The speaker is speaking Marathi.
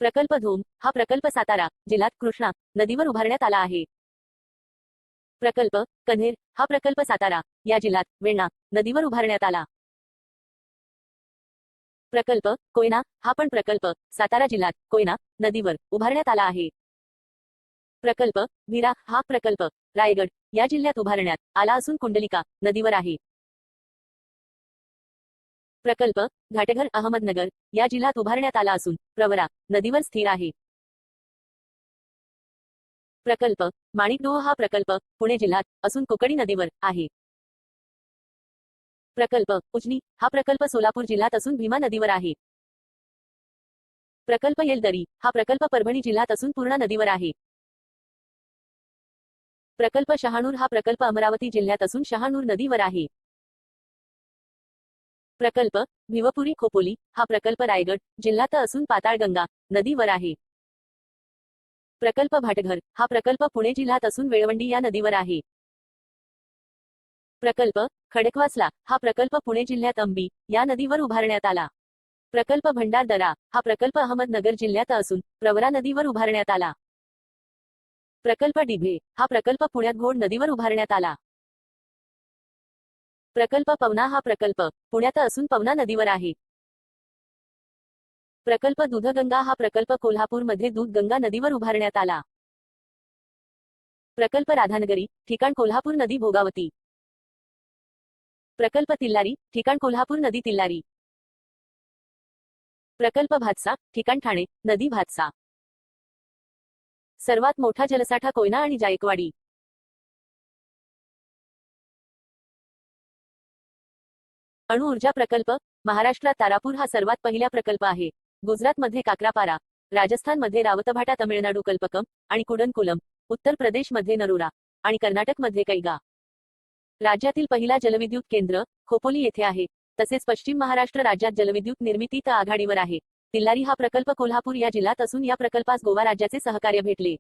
प्रकल्प धूम हा प्रकल्प सातारा जिल्ह्यात कृष्णा नदीवर उभारण्यात आला आहे. प्रकल्प कन्हेर हा प्रकल्प सातारा या जिल्ह्यात वेण्णा नदीवर उभारण्यात आला. प्रकल्प कोयना हा पण प्रकल्प सातारा जिल्ह्यात कोयना नदीवर उभारण्यात आला आहे. प्रकल्प वीरा हा प्रकल्प रायगड या जिल्ह्यात उभारण्यात आला असून कुंडलिका नदीवर आहे. प्रकल्प घाटघर अहमदनगर या जिल्ह्यात उभारण्यात आला असून प्रवरा नदीवर स्थिर आहे. प्रकल्प माणिकडोह हा प्रकल्प पुणे जिल्ह्यात असून कोकणी नदीवर आहे. प्रकल्प उजनी हा प्रकल्प सोलापूर जिल्ह्यात असून भीमा नदीवर आहे. प्रकल्प येलदरी हा प्रकल्प परभणी जिल्ह्यात असून पूर्णा नदीवर आहे. प्रकल्प शहानूर हा प्रकल्प अमरावती जिल्ह्यात असून शहानूर नदीवर आहे. प्रकल्प भिवपुरी खोपोली हा प्रकल्प रायगड जिल्ह्यात असून पाताळगंगा नदीवर आहे. प्रकल्प भाटघर हा प्रकल्प पुणे जिल्ह्यात असून वेळवंडी या नदीवर आहे. प्रकल्प खडकवासला हा प्रकल्प पुणे जिल्ह्यात अंबी या नदीवर उभारण्यात आला. प्रकल्प भंडारदरा हा प्रकल्प अहमदनगर जिल्ह्यात असून प्रवरा नदीवर उभारण्यात आला. प्रकल्प डिभे हा प्रकल्प पुण्यात घोड नदीवर उभारण्यात आला. प्रकल्प पवना हा प्रकल्प पुण्यात असून पवना नदीवर आहे. प्रकल्प दूधगंगा हा प्रकल्प कोल्हापूरमध्ये दूधगंगा नदीवर उभारण्यात आला. प्रकल्प राधानगरी ठिकाण कोल्हापूर नदी भोगावती. प्रकल्प तिल्लारी ठिकाण कोल्हापूर नदी तिल्लारी. प्रकल्प भातसा ठिकाण ठाणे नदी भातसा. सर्वात मोठा जलसाठा कोयना आणि जायकवाडी. अणुऊर्जा प्रकल्प महाराष्ट्रात तारापूर हा सर्वात पहिला प्रकल्प आहे. गुजरातमध्ये काक्रापारा, राजस्थानमध्ये रावतभाटा, तमिळनाडू कल्पकम आणि कुडनकुलम, उत्तर प्रदेशमध्ये नरोरा आणि कर्नाटकमध्ये कैगा. राज्यातील पहिला जलविद्युत केंद्र खोपोली येथे आहे. तसेच पश्चिम महाराष्ट्र राज्यात जलविद्युत निर्मितीत आघाडीवर आहे. तिल्लारी हा प्रकल्प कोल्हापूर या जिल्ह्यात असून या प्रकल्पास गोवा राज्याचे सहकार्य भेटले.